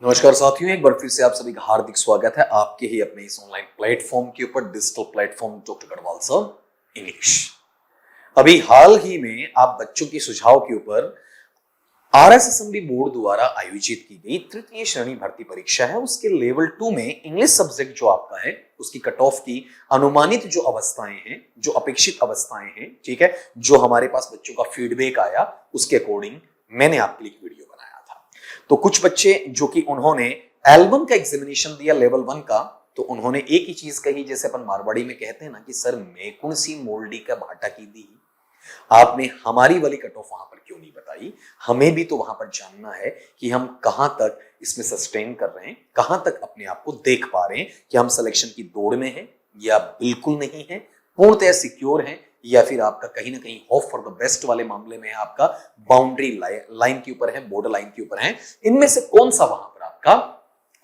नमस्कार साथियों, एक बार फिर से आप सभी का हार्दिक स्वागत है आपके ही अपने इस ऑनलाइन प्लेटफॉर्म के ऊपर, digital platform doctor Garhwal sir English. अभी हाल ही में आप बच्चों की सुझाव के ऊपर आरएस असेंबली बोर्ड द्वारा आयोजित की गई तृतीय श्रेणी भर्ती परीक्षा है, उसके लेवल 2 में इंग्लिश सब्जेक्ट जो आपका है उसकी कट ऑफ की अनुमानित जो अवस्थाएं हैं, जो अपेक्षित अवस्थाएं हैं, ठीक है, जो हमारे पास बच्चों का फीडबैक आया उसके अकॉर्डिंग मैंने आपके लिए एक वीडियो बनाया था। तो कुछ बच्चे जो कि उन्होंने L1 का एग्जामिनेशन दिया, लेवल 1 का, तो उन्होंने एक ही चीज कही, जैसे अपन मारवाड़ी में कहते हैं ना कि सर मैं कौन सी मोल्डी का भाटा की दी, आपने हमारी वाली कट ऑफ वहां पर क्यों नहीं बताई। हमें भी तो वहां पर जानना है कि हम कहां तक इसमें सस्टेन कर रहे हैं, कहां तक अपने आप को देख पा रहे हैं कि हम सिलेक्शन की दौड़ में हैं या बिल्कुल नहीं है, पूर्णतः सिक्योर हैं, या फिर आपका कहीं ना कहीं होप फॉर द बेस्ट वाले मामले में आपका बाउंड्री लाइन के ऊपर है, बॉर्डर लाइन के ऊपर है। इनमें से कौन सा वहां पर आपका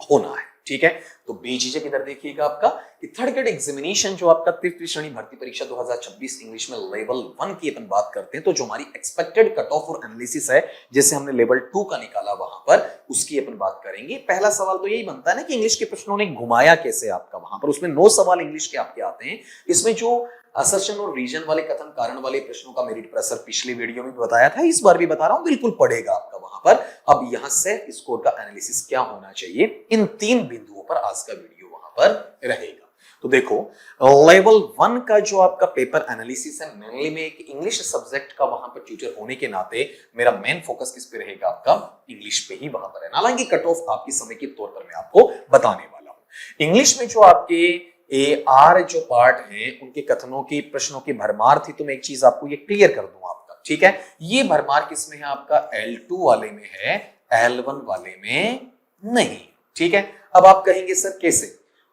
होना है, ठीक है। तो बेझिझक इधर देखिएगा आपका कि थर्ड ग्रेड एग्जामिनेशन जो आपका तृतीय श्रेणी भर्ती परीक्षा 2026 इंग्लिश में लेवल 1 की अपन बात करते हैं, तो जो हमारी एक्सपेक्टेड कट ऑफ और एनालिसिस है, जैसे हमने लेवल 2 का निकाला वहां पर, उसकी अपन बात करेंगे। पहला सवाल तो यही बनता है ना कि इंग्लिश के प्रश्नों ने घुमाया कैसे आपका वहां पर। उसमें 9 सवाल इंग्लिश के आपके आते हैं। इसमें जो असर्शन और रीजन वाले कथन कारण वाले प्रश्नों का मेरिट प्रेशर पिछले वीडियो में बताया था, इस बार भी बता रहा हूं, बिल्कुल पड़ेगा आपका वहां पर। अब यहां से स्कोर का एनालिसिस क्या होना चाहिए, इन 3 बिंदुओं पर आज का वीडियो वहां पर रहेगा। तो देखो, लेवल 1 का जो आपका पेपर एनालिसिस है, मेनली में एक इंग्लिश सब्जेक्ट का वहां पर ट्यूटर होने के नाते मेरा मेन फोकस किस पे रहेगा, आपका इंग्लिश पे ही वहां पर है। हालांकि कट ऑफ आपकी समय के तौर पर मैं आपको बताने वाला हूं। इंग्लिश में जो आपके AR जो पार्ट है, उनके कथनों की प्रश्नों की भरमार थी, तो मैं एक चीज आपको ये क्लियर कर दूं आपका, ठीक है। ये भरमार किसमें है, आपका L2 वाले में है, L1 वाले में नहीं, ठीक है। अब आप कहेंगे सर कैसे,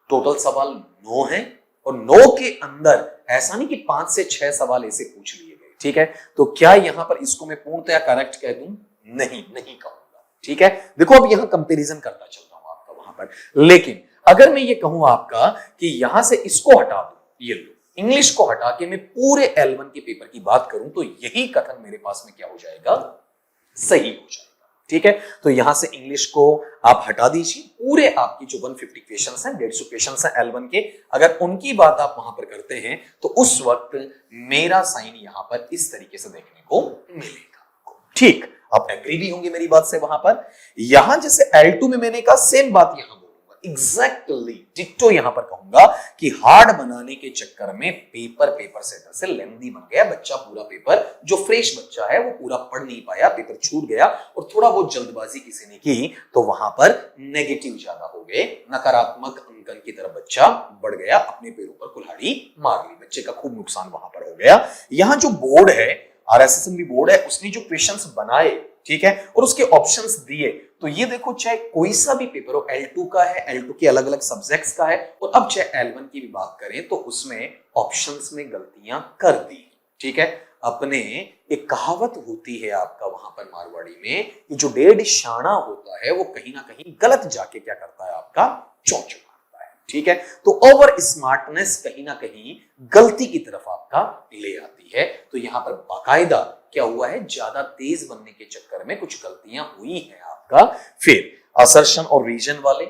टोटल सवाल 9 है और 9 के अंदर ऐसा नहीं कि 5 से 6 सवाल ऐसे पूछ लिए गए, ठीक है। तो क्या यहां पर इसको मैं पूर्णतया करेक्ट कह दूं? नहीं कहूंगा, ठीक है। देखो अब यहां कंपैरिजन करता चल रहा हूं आपका वहां पर, लेकिन अगर मैं ये कहूं आपका कि यहां से इसको हटा दूं, ये लो इंग्लिश को हटा के मैं पूरे L1 के पेपर की बात करूं, तो यही कथन मेरे पास में क्या हो जाएगा, सही हो जाएगा, ठीक है। तो यहां से इंग्लिश को आप हटा दीजिए, पूरे आपकी जो 150 क्वेश्चंस हैं, 150 क्वेश्चंस हैं L1 के, अगर उनकी बात आप वहां पर करते हैं तो उस वक्त मेरा साइन यहां पर इस तरीके से देखने को मिलेगा, ठीक। आप एग्री भी होंगे मेरी बात से वहां पर। यहां जैसे L2 में मैंने कहा, सेम बात यहां एग्जैक्टली डिट्टो यहां पर कहूंगा कि हार्ड बनाने के चक्कर में पेपर सेटर से लेंदी बन गया बच्चा। पूरा पेपर जो फ्रेश बच्चा है वो पूरा पढ़ नहीं पाया, पेपर छूट गया, और थोड़ा बहुत जल्दबाजी किसी ने की तो वहां पर नेगेटिव ज्यादा हो गए, नकारात्मक अंकन की तरफ बच्चा बढ़ गया, अपने पैरों पर कुल्हाड़ी मार ली, बच्चे का खूब नुकसान वहां पर हो गया। यहां जो बोर्ड है, आरएस असेंबली बोर्ड है, उसने जो क्वेश्चंस बनाए, ठीक है, और उसके ऑप्शंस दिए, तो ये देखो चाहे कोई सा भी पेपर हो, L2 का है, L2 के अलग अलग सब्जेक्ट्स का है, और अब चाहे L1 की भी बात करें तो उसमें ऑप्शंस में गलतियां कर दी, ठीक है। अपने एक कहावत होती है आपका वहां पर मारवाड़ी में कि जो डेढ़ शाना होता है वो कहीं ना कहीं गलत जाके क्या करता है, आपका चौंच मारता है, ठीक है। तो ओवर स्मार्टनेस कहीं ना कहीं गलती की तरफ आपका ले आती है। तो यहां पर बाकायदा क्या हुआ है, ज्यादा तेज बनने के चक्कर में कुछ गलतियां हुई हैं आपका। फिर असर्शन और रीजन वाले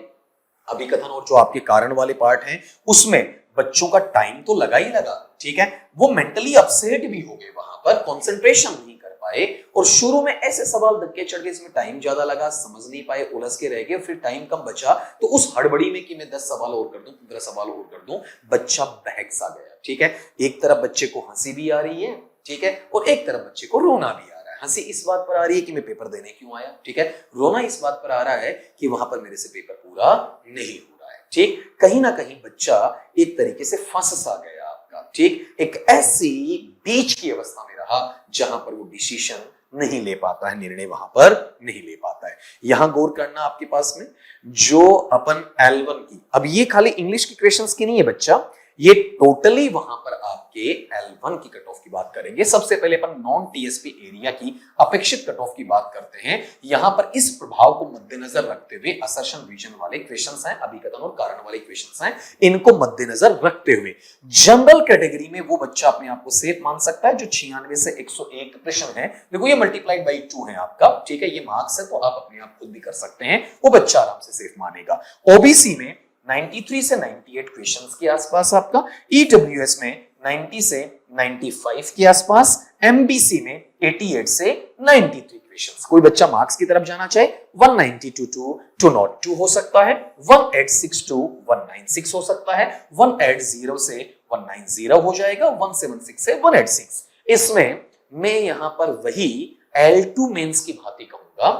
अभिकथन और जो आपके कारण वाले पार्ट हैं, उसमें बच्चों का टाइम तो लगा ही लगा, ठीक है। वो मेंटली अपसेट भी हो गए, वहां पर कंसंट्रेशन नहीं कर पाए, और शुरू में ऐसे सवाल धक्के चढ़ गए, इसमें टाइम ज्यादा लगा, समझ नहीं पाए, उलझ के रह गए, फिर टाइम कम बचा, तो उस हड़बड़ी में कि मैं 10 सवाल और कर दूं, 15 सवाल और कर दूं, बच्चा बहक सा गया, ठीक है। एक तरफ बच्चे को हंसी भी आ रही है, ठीक है, और एक तरफ बच्चे को रोना भी आ रहा है। हंसी इस बात पर आ रही है कि मैं पेपर देने क्यों आया, ठीक है। रोना इस बात पर आ रहा है कि वहां पर मेरे से पेपर पूरा नहीं हो रहा है, ठीक। कहीं ना कहीं बच्चा एक तरीके से फंस सा गया आपका, ठीक। एक ऐसी बीच की अवस्था में रहा जहां पर वो डिसीजन नहीं ले पाता है, निर्णय वहां पर नहीं ले पाता है। यहां गौर करना आपके पास में जो अपन L1 की, अब ये खाली इंग्लिश की क्वेश्चंस की नहीं है बच्चा, ये टोटली वहां पर आपके L1 की कट ऑफ की बात करेंगे। सबसे पहले अपन नॉन टीएसपी एरिया की अपेक्षित कट ऑफ की बात करते हैं। यहां पर इस प्रभाव को मद्देनजर रखते हुए असर्शन रीजन वाले क्वेश्चंस हैं, अभिकथन और कारण वाले क्वेश्चंस हैं, इनको मद्देनजर रखते हुए जनरल कैटेगरी में वो बच्चा अपने आप को सेफ मान सकता है जो 96 से 101 प्रश्न है। देखो ये मल्टीप्लाइड बाई 2 है आपका, ठीक है, ये मार्क्स है तो आप अपने आप खुद भी कर सकते हैं, वो बच्चा आराम से सेफ मानेगा। ओबीसी में 93 से 98 क्वेश्चंस के आसपास आपका, ईडब्ल्यूएस में 90 से 95 के आसपास, एमबीसी में 88 से 93 क्वेश्चंस। कोई बच्चा मार्क्स की तरफ जाना चाहे 192 to 202 हो सकता है, 186 to 196 हो सकता है, 180 से 190 हो जाएगा, 176 से 186। इसमें मैं यहां पर वही L2 मेंस की भांति कहूंगा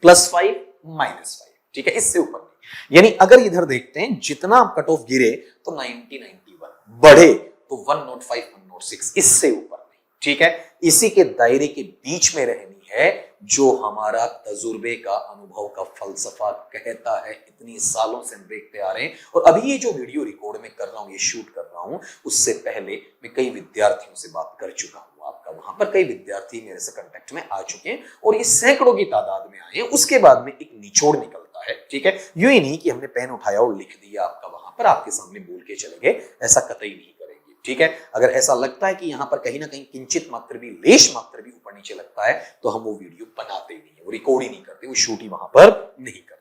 +5 -5, ठीक है, इससे ऊपर नहीं। यानी अगर इधर देखते हैं जितना कट ऑफ गिरे तो 90 91, बढ़े तो 105 106, इससे ऊपर नहीं, ठीक है। इसी के दायरे के बीच में रहनी है जो हमारा तजुर्बे का, अनुभव का फलसफा कहता है। इतनी सालों से हम देखते आ रहे हैं, और अभी ये जो वीडियो रिकॉर्ड में कर रहा हूं, ये शूट कर रहा हूं, उससे पहले मैं कई विद्यार्थियों से बात कर चुका हूं आपका। वहां पर कई विद्यार्थी मेरे से कांटेक्ट में आ चुके हैं और ये सैकड़ों की तादाद में आए हैं। उसके बाद में एक निचोड़ निकलता है, ठीक है। यूं ही नहीं कि हमने पेन उठाया और लिख दिया आपका, वहां पर आपके सामने बोल के चले गए, ऐसा कतई नहीं करेंगे, ठीक है। अगर ऐसा लगता है कि यहां पर कहीं ना कहीं किंचित मात्र भी, लेश मात्र भी ऊपर नीचे लगता है तो हम वो वीडियो बनाते ही नहीं है, वो रिकॉर्ड ही नहीं करते, वो शूट ही वहां पर नहीं करते।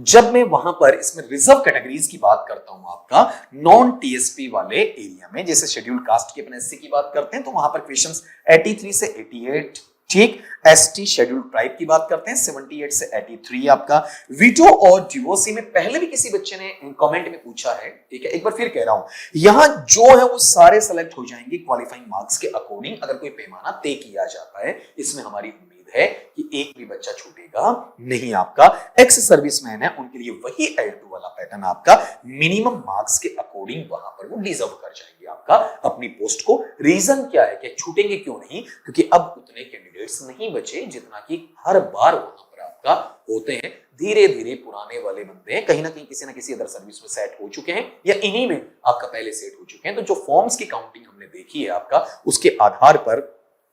जब मैं वहां पर इसमें रिजर्व कैटेगरीज की बात करता हूं आपका, नॉन टीएसपी वाले एरिया में, जैसे शेड्यूल कास्ट की अपन एससी की बात करते हैं तो वहां पर क्वेश्चंस 83 से 88, ठीक। एसटी शेड्यूल ट्राइब की बात करते हैं 78 से 83 आपका। वीटो और डिवोर्सी में पहले भी किसी बच्चे ने कमेंट में पूछा है, ठीक है, एक बार फिर कह रहा हूं, यहां जो है वो सारे सेलेक्ट हो जाएंगे क्वालिफाइंग मार्क्स के अकॉर्डिंग, अगर कोई पैमाना तय किया जाता है। इसमें हमारी उम्मीद है कि एक भी बच्चा छूटेगा नहीं आपका। एक्स सर्विसमैन है उनके लिए वही L2 वाला पैटर्न आपका, मिनिमम मार्क्स के अकॉर्डिंग वहां पर वो डिजर्व कर जाएंगे आपका अपनी पोस्ट को। रीजन क्या है कि छूटेंगे क्यों नहीं? क्योंकि अब उतने कैंडिडेट्स नहीं बचे जितना कि हर बार वहां पर आपका होते हैं। धीरे धीरे पुराने वाले बंदे कहीं ना कहीं किसी ना किसी अदर सर्विस में सेट हो चुके हैं या इन्हीं में आपका पहले सेट हो चुके हैं। तो जो फॉर्म्स की काउंटिंग हमने देखी है आपका, उसके आधार पर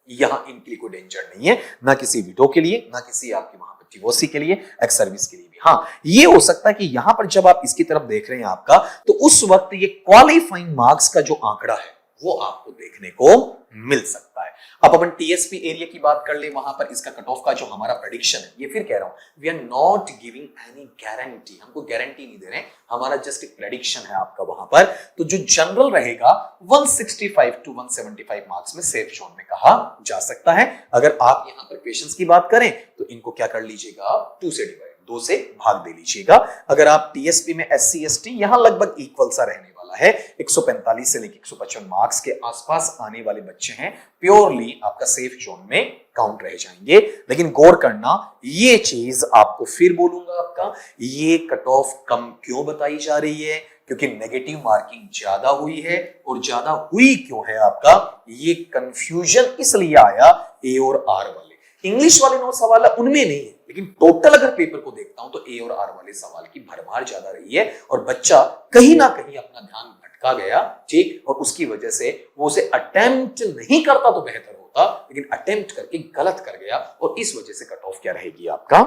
यहां इनके लिए कोई डेंजर नहीं है, ना किसी विडो के लिए, ना किसी आपके वहां पर डिवोर्सी के लिए, एक्स सर्विस के लिए भी। हाँ, ये हो सकता है कि यहां पर जब आप इसकी तरफ देख रहे हैं आपका, तो उस वक्त ये क्वालिफाइंग मार्क्स का जो आंकड़ा है वो आपको देखने को मिल सकता है। अब अपन टीएसपी एरिया की बात कर ले, वहां पर इसका कट ऑफ का जो हमारा प्रेडिक्शन है, ये फिर कह रहा हूं, we are not giving any guarantee, हमको गारंटी नहीं दे रहे, हमारा जस्ट एक प्रेडिक्शन है आपका वहां पर। तो जो जनरल रहेगा 165 to 175 मार्क्स में सेफ जोन में कहा जा सकता है। अगर आप यहां पर क्वेश्चंस की बात करें तो इनको क्या कर लीजिएगा, 2 से डिवाइड, 2 से भाग दे लीजिएगा। अगर आप टीएसपी में एससी एसटी, यहां लगभग इक्वल सा रहने वाला है, 145 से लेकर 155 मार्क्स के आसपास आने वाले बच्चे हैं, प्योरली आपका सेफ जोन में काउंट रह जाएंगे। लेकिन गौर करना, ये चीज आपको फिर बोलूंगा आपका, ये कट ऑफ कम क्यों बताई जा रही है? क्योंकि नेगेटिव मार्किंग ज्यादा हुई है, और ज्यादा हुई क्यों है आपका, ये कंफ्यूजन इसलिए आया ए और आर वाले। इंग्लिश वाले 9 सवाल उनमें नहीं है, लेकिन टोटल अगर पेपर को देखता हूं तो ए और आर वाले सवाल की भरमार ज्यादा रही है, और बच्चा कहीं ना कहीं अपना ध्यान भटका गया, ठीक, और उसकी वजह से वो उसे अटेम्प्ट नहीं करता तो बेहतर होता, लेकिन अटेम्प्ट करके गलत कर गया, और इस वजह से कट ऑफ क्या रहेगी आपका,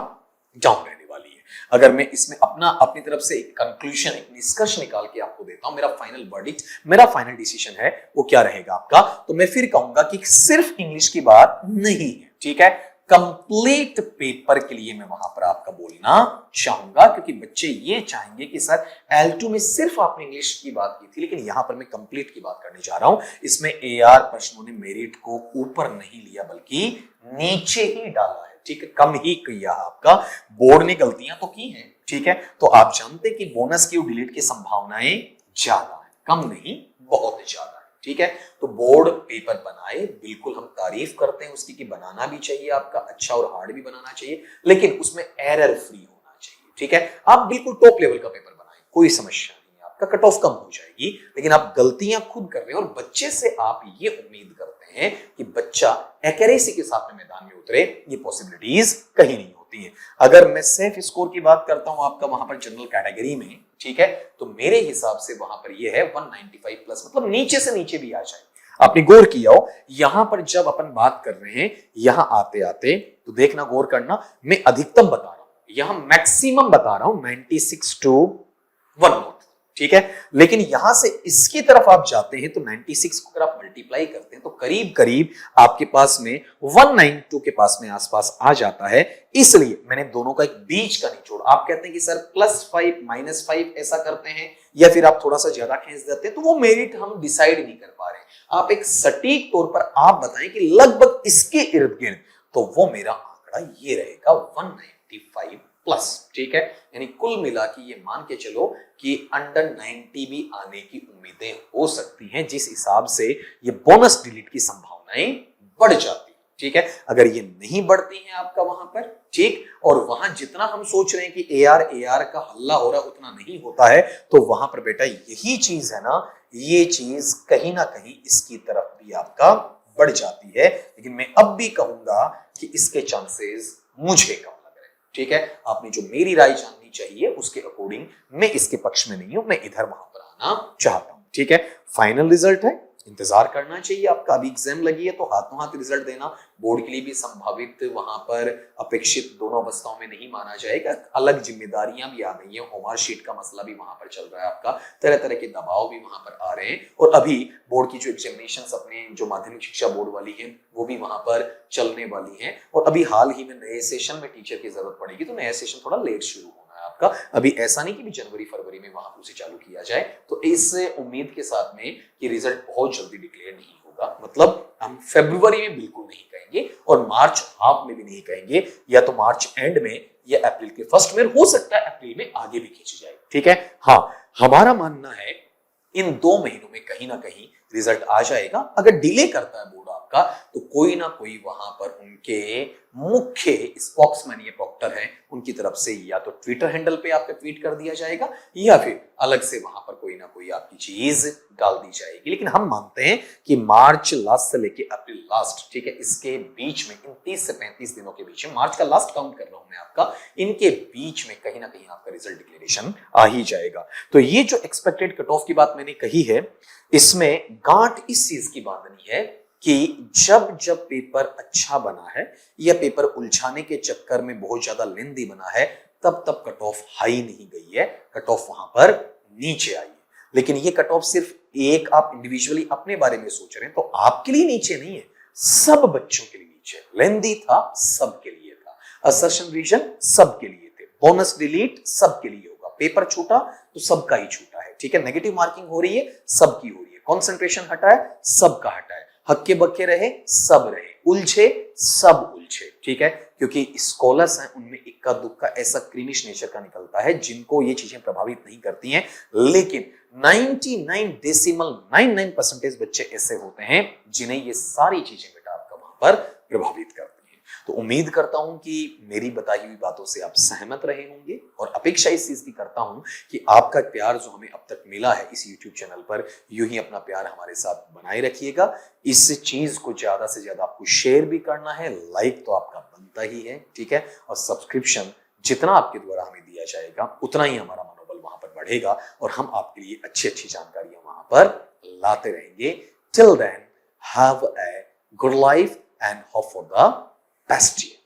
डाउन रहने वाली है। अगर मैं इसमें अपनी तरफ से एक कंक्लूजन, एक निष्कर्ष निकाल के आपको देता हूं, मेरा फाइनल वर्डिक्ट, मेरा फाइनल डिसीजन है, वो क्या रहेगा आपका, तो मैं फिर कहूंगा कि सिर्फ इंग्लिश की बात नहीं है, ठीक है, कंप्लीट पेपर के लिए मैं वहां पर आपका बोलना चाहूंगा, क्योंकि बच्चे ये चाहेंगे कि सर L2 में सिर्फ आपने इंग्लिश की बात की थी, लेकिन यहां पर मैं कंप्लीट की बात करने जा रहा हूं। इसमें AR प्रश्नों ने मेरिट को ऊपर नहीं लिया बल्कि नीचे ही डाला है, ठीक है, कम ही किया आपका। बोर्ड ने गलतियां तो की हैं, ठीक है, तो आप जानते कि बोनस की और डिलीट की संभावनाएं ज्यादा है, कम नहीं बहुत ज्यादा, ठीक है। तो बोर्ड पेपर बनाए, बिल्कुल हम तारीफ करते हैं उसकी कि बनाना भी चाहिए आपका, अच्छा और हार्ड भी बनाना चाहिए, लेकिन उसमें एरर फ्री होना चाहिए, ठीक है। आप बिल्कुल टॉप लेवल का पेपर बनाए, कोई समस्या नहीं, आपका कट ऑफ कम हो जाएगी, लेकिन आप गलतियां खुद कर रहे हैं, और बच्चे से आप ये उम्मीद करते हैं कि बच्चा एक्यूरेसी के साथ में मैदान में उतरे, ये पॉसिबिलिटीज कहीं नहीं होती है। अगर मैं सेफ स्कोर की बात करता हूं आपका, वहां पर जनरल कैटेगरी में ठीक है, तो मेरे हिसाब से वहां पर ये है 195 प्लस, मतलब नीचे से नीचे भी आ जाए। आपने गौर किया हो यहां पर जब अपन बात कर रहे हैं यहां आते आते, तो देखना गौर करना, मैं अधिकतम बता रहा हूं, यहां मैक्सिमम बता रहा हूं 96 टू 101, ठीक है, लेकिन यहां से इसकी तरफ आप जाते हैं तो 96 को अगर आप मल्टीप्लाई करते हैं तो करीब करीब आपके पास में 192 के पास में आसपास आ जाता है। इसलिए मैंने दोनों का एक बीच का निचोड़, आप कहते हैं कि सर +5 -5 ऐसा करते हैं या फिर आप थोड़ा सा ज्यादा खींच देते हैं, तो वो मेरिट हम डिसाइड नहीं कर पा रहे। आप एक सटीक तौर पर आप बताएं कि लगभग इसके इर्द गिर्द, तो वो मेरा आंकड़ा ये रहेगा 195 प्लस, ठीक है, यानी कुल मिला के ये मान के चलो कि अंडर 90 भी आने की उम्मीदें हो सकती हैं, जिस हिसाब से ये बोनस डिलीट की संभावनाएं बढ़ जाती है, ठीक है। अगर ये नहीं बढ़ती हैं आपका वहां पर, ठीक, और वहां जितना हम सोच रहे हैं कि AR का हल्ला हो रहा है उतना नहीं होता है, तो वहां पर बेटा यही चीज है ना, ये चीज कहीं ना कहीं इसकी तरफ भी आपका बढ़ जाती है। लेकिन मैं अब भी कहूंगा कि इसके चांसेस मुझे कम लग रहे हैं, ठीक है। आपने जो मेरी राय जाननी चाहिए उसके अकॉर्डिंग मैं इसके पक्ष में नहीं हूं, मैं इधर वहां पर आना चाहता हूं, ठीक है। फाइनल रिजल्ट है, इंतजार करना चाहिए आपका। अभी एग्जाम लगी है तो हाथों हाथ रिजल्ट देना बोर्ड के लिए भी संभावित वहां पर अपेक्षित दोनों अवस्थाओं में नहीं माना जाएगा। अलग जिम्मेदारियां भी आ गई हैं, होमवर्क शीट का मसला भी वहां पर चल रहा है आपका, तरह तरह के दबाव भी वहां पर आ रहे हैं, और अभी बोर्ड की जो एग्जामिनेशन अपने जो माध्यमिक शिक्षा बोर्ड वाली है वो भी वहां पर चलने वाली है, और अभी हाल ही में नए सेशन में टीचर की जरूरत पड़ेगी, तो नया सेशन थोड़ा लेट शुरू होना है आपका। अभी ऐसा नहीं कि भी जनवरी फरवरी में वहां उसे चालू किया जाए, तो इस उम्मीद के साथ में कि रिजल्ट बहुत जल्दी डिक्लेयर नहीं होगा, मतलब हम फरवरी में बिल्कुल नहीं कहेंगे और मार्च हाफ में भी नहीं कहेंगे, या तो मार्च एंड में या अप्रैल के फर्स्ट में, हो सकता है अप्रैल में आगे भी खींची जाए, ठीक है। हाँ, हमारा मानना है इन 2 महीनों में कहीं ना कहीं रिजल्ट आ जाएगा। अगर डिले करता है बोर्ड आपका, तो कोई ना कोई वहां पर उनके मुख्य स्पोक्समैन या प्रॉक्टर हैं, उनकी तरफ से या तो ट्विटर हैंडल पे आपका ट्वीट कर दिया जाएगा, या फिर अलग से वहां पर कोई ना कोई आपकी चीज डाल दी जाएगी। लेकिन हम मानते हैं कि मार्च लास्ट से लेके अप्रैल लास्ट, ठीक है, इसके बीच में, इन 30 से 35 दिनों के बीच में, मार्च का लास्ट काउंट कर रहा हूं मैं आपका, इनके बीच में कहीं ना कहीं आपका रिजल्ट डिक्लेरेशन आ ही जाएगा। तो ये जो एक्सपेक्टेड कट ऑफ की बात मैंने कही है, इसमें गांठ इस चीज की बांधनी है कि जब जब पेपर अच्छा बना है या पेपर उलझाने के चक्कर में बहुत ज्यादा लेंदी बना है, तब तब कट ऑफ हाई नहीं गई है, कट ऑफ वहां पर नीचे आई है। लेकिन ये कट ऑफ सिर्फ एक आप इंडिविजुअली अपने बारे में सोच रहे हैं तो आपके लिए नीचे नहीं है, सब बच्चों के लिए नीचे। लेंदी था, सबके लिए था, असर्शन रीजन सबके लिए थे, बोनस डिलीट सबके लिए होगा, पेपर छूटा तो सबका ही छूटा है, ठीक है, नेगेटिव मार्किंग हो रही है सबकी हो रही है, कॉन्सेंट्रेशन हटा है सबका हटा है, हक्के बक्के रहे सब रहे, उलझे सब उलझे, ठीक है। क्योंकि स्कॉलर्स हैं उनमें इक्का दुक्का ऐसा क्रीमिश नेचर का निकलता है जिनको ये चीजें प्रभावित नहीं करती हैं, लेकिन 99.99% बच्चे ऐसे होते हैं जिन्हें ये सारी चीजें बेटा आपका वहां पर प्रभावित करती हैं। तो उम्मीद करता हूं कि मेरी बताई हुई बातों से आप सहमत रहे होंगे, और अपेक्षा इस चीज की करता हूं कि आपका प्यार जो हमें अब तक मिला है इस YouTube चैनल पर, यूं ही अपना प्यार हमारे साथ बनाए रखिएगा। इस चीज को ज्यादा से ज्यादा आपको शेयर भी करना है, लाइक तो आपका बनता ही है, ठीक है, और सब्सक्रिप्शन जितना आपके द्वारा हमें दिया जाएगा उतना ही हमारा मनोबल वहां पर बढ़ेगा, और हम आपके लिए अच्छी अच्छी जानकारियां वहां पर लाते रहेंगे। Till then, have a good life and hope for the best year.